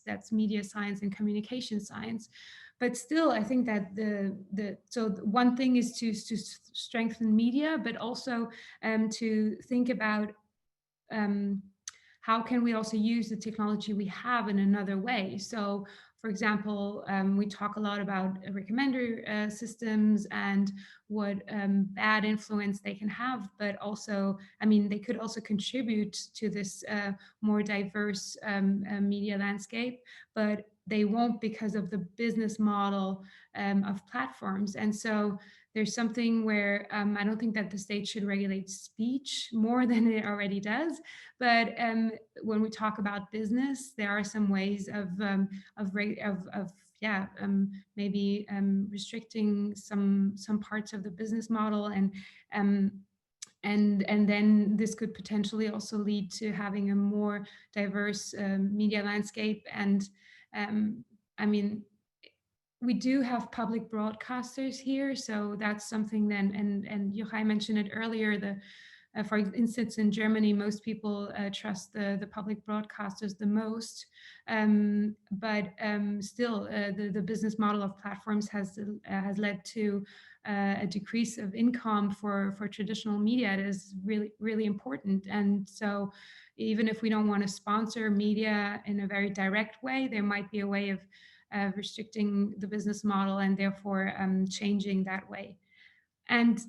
that's media science and communication science. But still, I think that so one thing is to strengthen media, but also to think about how can we also use the technology we have in another way. So, for example, we talk a lot about recommender systems and what bad influence they can have, but also, I mean, they could also contribute to this more diverse media landscape, but they won't because of the business model of platforms. And so there's something where I don't think that the state should regulate speech more than it already does. But when we talk about business, there are some ways of maybe restricting some parts of the business model, and then this could potentially also lead to having a more diverse media landscape. And I mean, we do have public broadcasters here, so that's something then, and Yochai mentioned it earlier, for instance, in Germany, most people trust the public broadcasters the most, but still, the business model of platforms has led to a decrease of income for traditional media. It is really, really important. And so even if we don't want to sponsor media in a very direct way, there might be a way of restricting the business model and therefore changing that way. And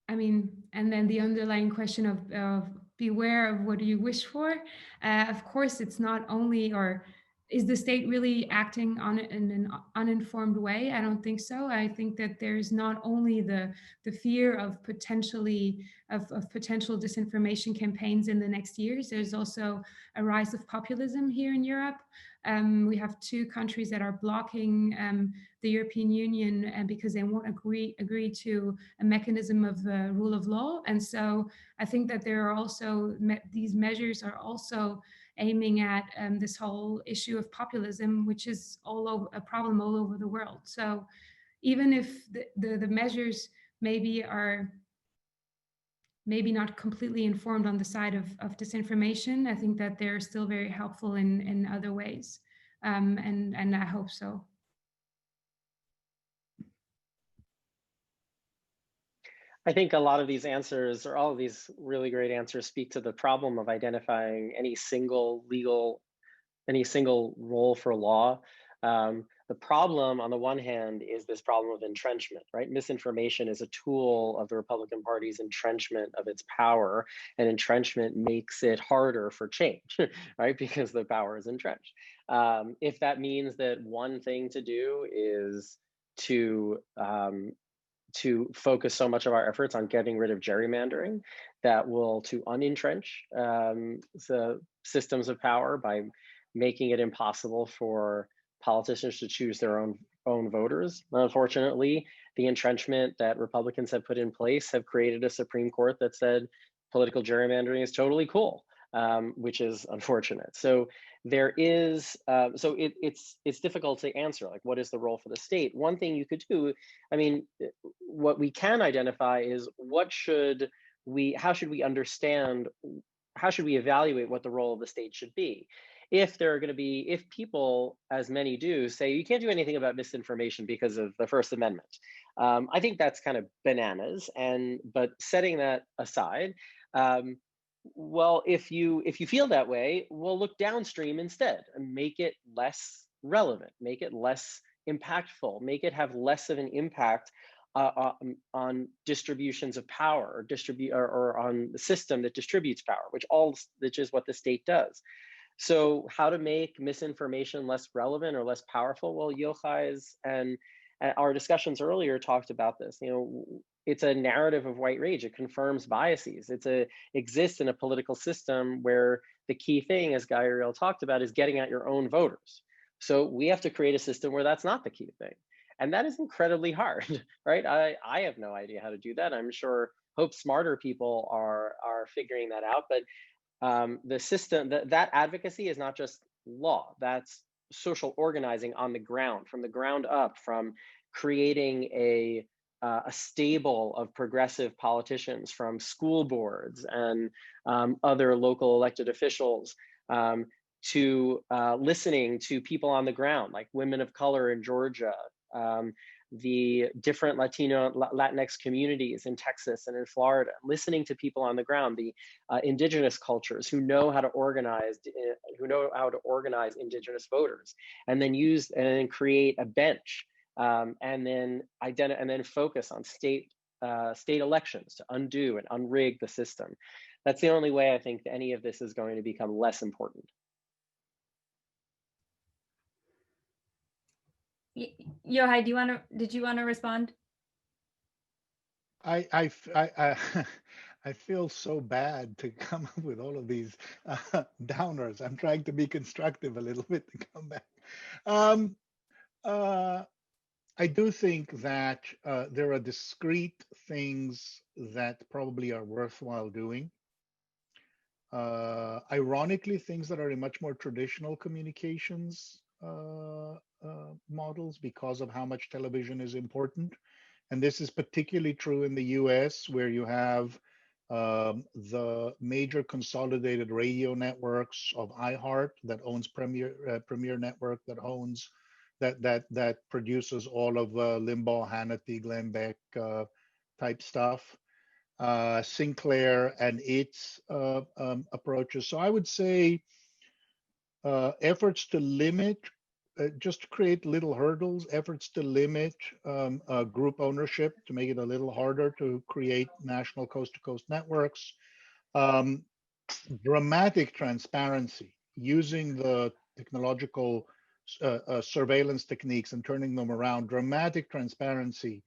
I mean, and then the underlying question of beware of what do you wish for? Of course, it's not only, or is the state really acting on it in an uninformed way? I don't think so. I think that there's not only the fear of potential disinformation campaigns in the next years. There's also a rise of populism here in Europe. We have 2 countries that are blocking the European Union because they won't agree to a mechanism of rule of law. And so I think that there are also these measures are also aiming at this whole issue of populism, which is a problem all over the world. So even if the measures are maybe not completely informed on the side of disinformation, I think that they're still very helpful in other ways. And I hope so. I think a lot of these answers, or all of these really great answers, speak to the problem of identifying any single role for law. The problem, on the one hand, is this problem of entrenchment, right? Misinformation is a tool of the Republican Party's entrenchment of its power, and entrenchment makes it harder for change, right? Because the power is entrenched. If that means that one thing to do is to focus so much of our efforts on getting rid of gerrymandering, that will to unentrench the systems of power by making it impossible for politicians to choose their own voters. Unfortunately, the entrenchment that Republicans have put in place have created a Supreme Court that said political gerrymandering is totally cool, which is unfortunate. So there is, it's difficult to answer, like, what is the role for the state? One thing you could do, I mean, what we can identify is how should we evaluate what the role of the state should be? If people, as many do, say you can't do anything about misinformation because of the First Amendment, I think that's kind of bananas. But setting that aside, well, if you feel that way, we'll look downstream instead and make it less relevant, make it less impactful, make it have less of an impact on distributions of power, or on the system that distributes power, which is what the state does. So how to make misinformation less relevant or less powerful? Well, Yochai and our discussions earlier talked about this. it's a narrative of white rage. It confirms biases. Exists in a political system where the key thing, as Guy-Uriel talked about, is getting at your own voters. So we have to create a system where that's not the key thing. And that is incredibly hard, right? I have no idea how to do that. I'm sure, hope smarter people are figuring that out. But the system, that advocacy is not just law, that's social organizing on the ground, from the ground up, from creating a stable of progressive politicians from school boards and other local elected officials, to listening to people on the ground, like women of color in Georgia, the different Latinx communities in Texas and in Florida, listening to people on the ground, the indigenous cultures who know how to organize, indigenous voters, and then create a bench, and then focus on state elections to undo and unrig the system. That's the only way I think any of this is going to become less important. Yochai, did you want to respond? I feel so bad to come up with all of these downers. I'm trying to be constructive a little bit to come back. I do think that there are discrete things that probably are worthwhile doing. Ironically, things that are in much more traditional communications models, because of how much television is important. And this is particularly true in the US, where you have the major consolidated radio networks of iHeart that owns Premier Network, that produces all of Limbaugh, Hannity, Glenn Beck type stuff. Sinclair and its approaches. So I would say efforts to limit, just to create little hurdles, efforts to limit group ownership, to make it a little harder to create national coast-to-coast networks. Dramatic transparency, using the technological surveillance techniques and turning them around, dramatic transparency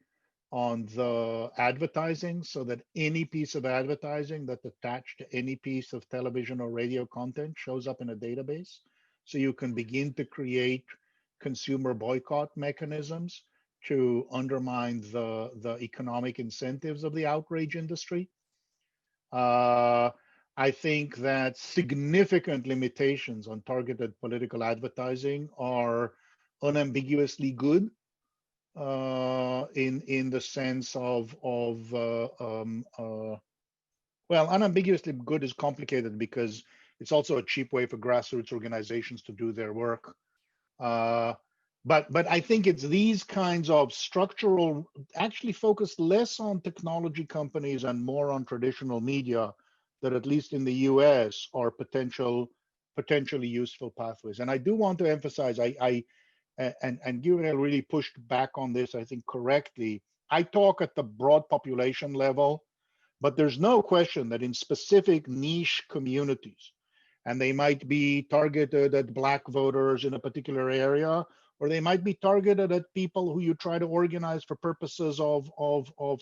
on the advertising, so that any piece of advertising that's attached to any piece of television or radio content shows up in a database. So you can begin to create consumer boycott mechanisms to undermine the economic incentives of the outrage industry. I think that significant limitations on targeted political advertising are unambiguously good. In the sense of well, unambiguously good is complicated because it's also a cheap way for grassroots organizations to do their work. But I think it's these kinds of structural, actually focused less on technology companies and more on traditional media, that at least in the US are potentially useful pathways. And I do want to emphasize, and Guy-Uriel really pushed back on this, I think correctly. I talk at the broad population level, but there's no question that in specific niche communities, and they might be targeted at Black voters in a particular area, or they might be targeted at people who you try to organize for purposes of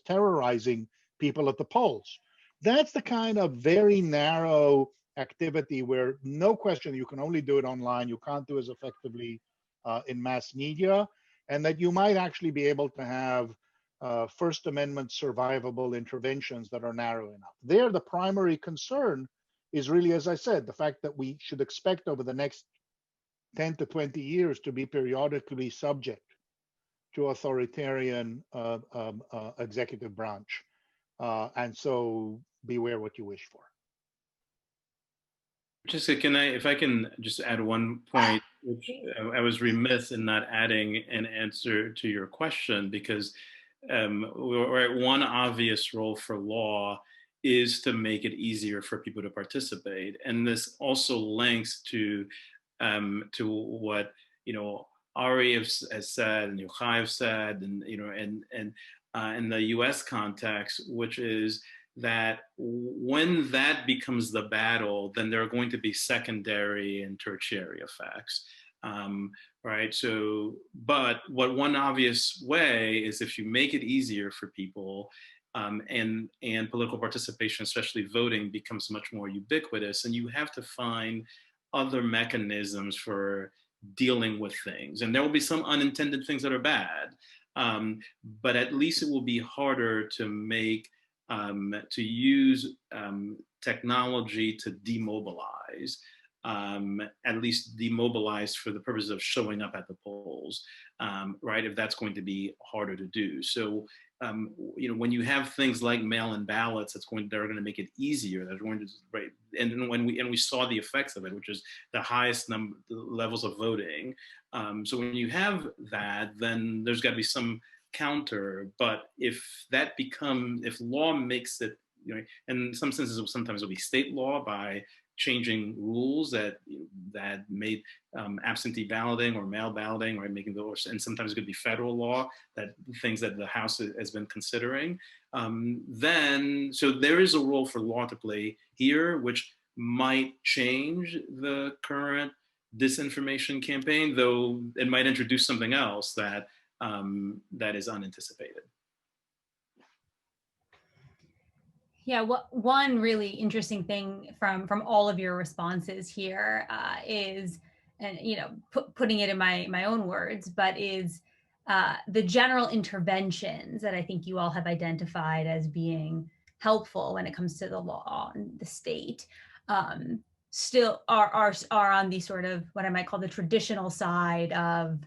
terrorizing people at the polls. That's the kind of very narrow activity where no question you can only do it online, you can't do as effectively in mass media, and that you might actually be able to have First Amendment survivable interventions that are narrow enough. There, the primary concern is really, as I said, the fact that we should expect over the next 10 to 20 years to be periodically subject to authoritarian executive branch. And so beware what you wish for. Jessica, if I can just add one point, which I was remiss in not adding an answer to your question, because one obvious role for law is to make it easier for people to participate, and this also links to what Ari has said and Yochai have said, and in the U.S. context, which is that when that becomes the battle, then there are going to be secondary and tertiary effects, right? So, but one obvious way is if you make it easier for people, and political participation, especially voting, becomes much more ubiquitous, and you have to find other mechanisms for dealing with things. And there will be some unintended things that are bad, but at least it will be harder to make, to use technology to demobilize, at least demobilize for the purpose of showing up at the polls, right? If that's going to be harder to do. So, when you have things like mail-in ballots, they're going to make it easier. They're going to, right? And when we saw the effects of it, which is the highest levels of voting. So when you have that, then there's got to be some counter. But if law makes it, in some senses, sometimes it'll be state law by changing rules that made absentee balloting or mail balloting, right, making those, and sometimes it could be federal law, that things that the House has been considering. Then, so there is a role for law to play here, which might change the current disinformation campaign, though it might introduce something else that is unanticipated. Yeah, one really interesting thing from all of your responses here is, and putting it in my own words, but is the general interventions that I think you all have identified as being helpful when it comes to the law and the state still are on the sort of what I might call the traditional side of,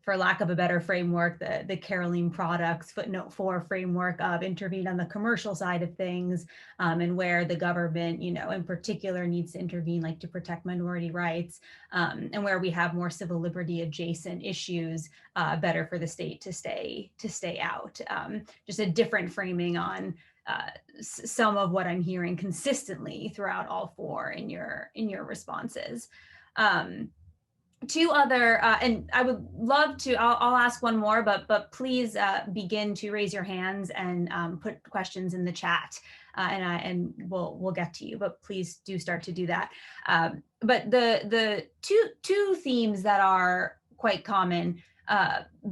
for lack of a better framework, the Caroline Products footnote 4 framework of intervene on the commercial side of things, and where the government, in particular needs to intervene, like to protect minority rights, and where we have more civil liberty adjacent issues, better for the state to stay out. Just a different framing on some of what I'm hearing consistently throughout all four in your responses. Two other, and I would love to, I'll ask one more, but please begin to raise your hands and put questions in the chat, and we'll get to you, but please do start to do that. But the two themes that are quite common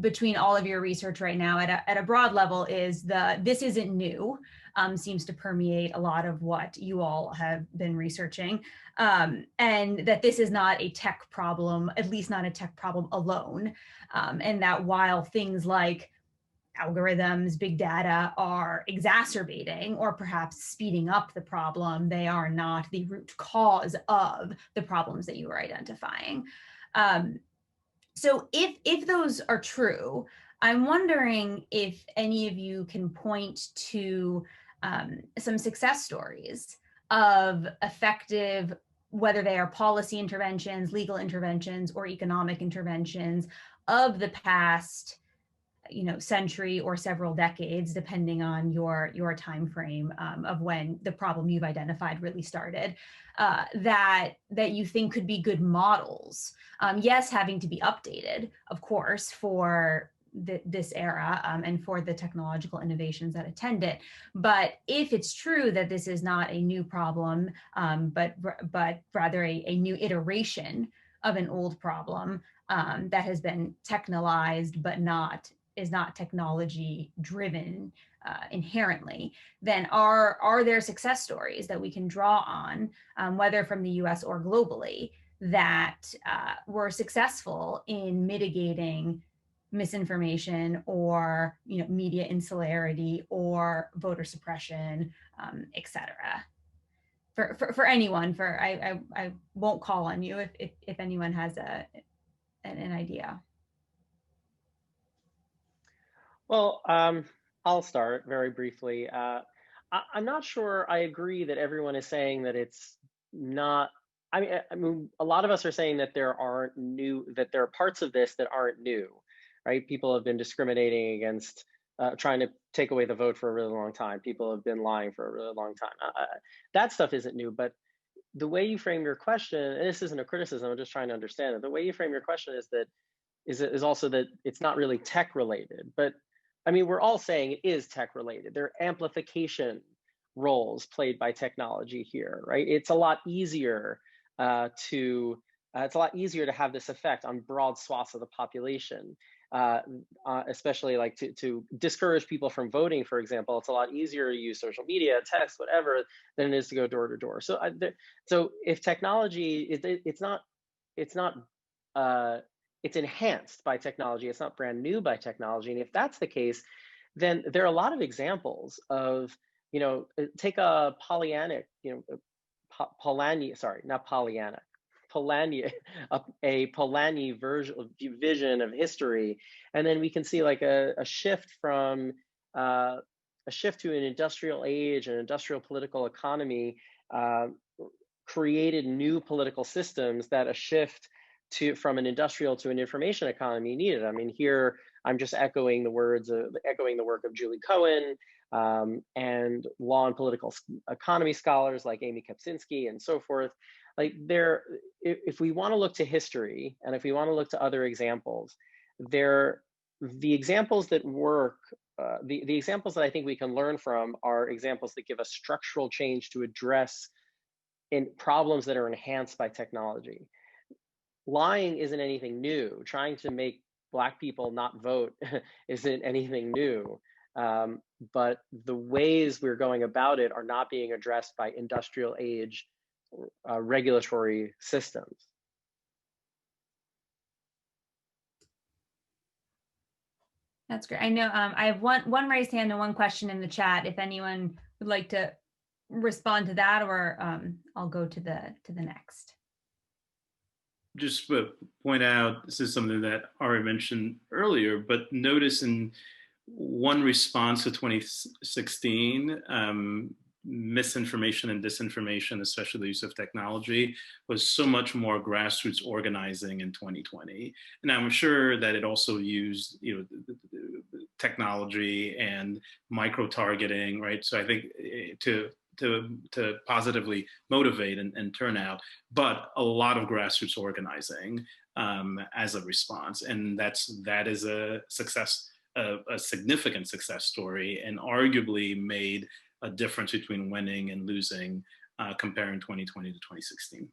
between all of your research right now at a broad level is this isn't new, seems to permeate a lot of what you all have been researching, and that this is not a tech problem, at least not a tech problem alone, and that while things like algorithms, big data are exacerbating or perhaps speeding up the problem, they are not the root cause of the problems that you are identifying. So if those are true, I'm wondering if any of you can point to some success stories of effective, whether they are policy interventions, legal interventions, or economic interventions of the past, century or several decades, depending on your time frame of when the problem you've identified really started, that you think could be good models. Yes, having to be updated, of course, for this era and for the technological innovations that attend it. But if it's true that this is not a new problem, but rather a new iteration of an old problem that has been technologized but is not technology driven inherently, then are there success stories that we can draw on, whether from the US or globally, that were successful in mitigating misinformation or media insularity or voter suppression, et cetera? For anyone, I won't call on you if anyone has an idea. Well, I'll start very briefly. I'm not sure I agree that everyone is saying that it's not. I mean, a lot of us are saying that there are parts of this that aren't new, right? People have been discriminating against, trying to take away the vote for a really long time. People have been lying for a really long time. That stuff isn't new, but the way you frame your question, and this isn't a criticism, I'm just trying to understand it. The way you frame your question is also that it's not really tech related, but I mean, we're all saying it is tech related. There are amplification roles played by technology here, right? It's a lot easier to have this effect on broad swaths of the population. especially like to discourage people from voting, for example. It's a lot easier to use social media, text, whatever, than it is to go door to door. So, so if technology, it's enhanced by technology. It's not brand new by technology. And if that's the case, then there are a lot of examples of, take a Pollyannic, Polanyi, sorry, not Pollyanna, Polanyi, a Polanyi vision of history, and then we can see like a shift from a shift to an industrial age, an industrial political economy, created new political systems that a shift from an industrial to an information economy needed. I mean, here I'm just echoing the work of Julie Cohen and law and political economy scholars like Amy Kapczynski and so forth. Like if we want to look to history and if we want to look to other examples, the examples that work, the examples that I think we can learn from are examples that give us structural change to address in problems that are enhanced by technology. Lying isn't anything new. Trying to make Black people not vote isn't anything new. But the ways we're going about it are not being addressed by industrial age regulatory systems. That's great. I know I have one raised hand and one question in the chat. If anyone would like to respond to that, or I'll go to the next. Just point out, this is something that Ari mentioned earlier, but notice in one response to 2016, misinformation and disinformation, especially the use of technology, was so much more grassroots organizing in 2020. And I'm sure that it also used, technology and micro-targeting, right? So I think to positively motivate and turn out, but a lot of grassroots organizing as a response. And that is a success, a significant success story, and arguably made a difference between winning and losing, comparing 2020 to 2016.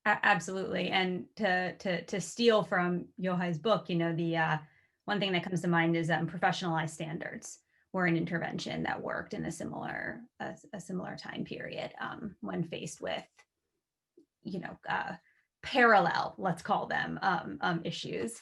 Absolutely. And to steal from Yochai's book, the one thing that comes to mind is professionalized standards were an intervention that worked in a similar time period when faced with, parallel, let's call them, issues.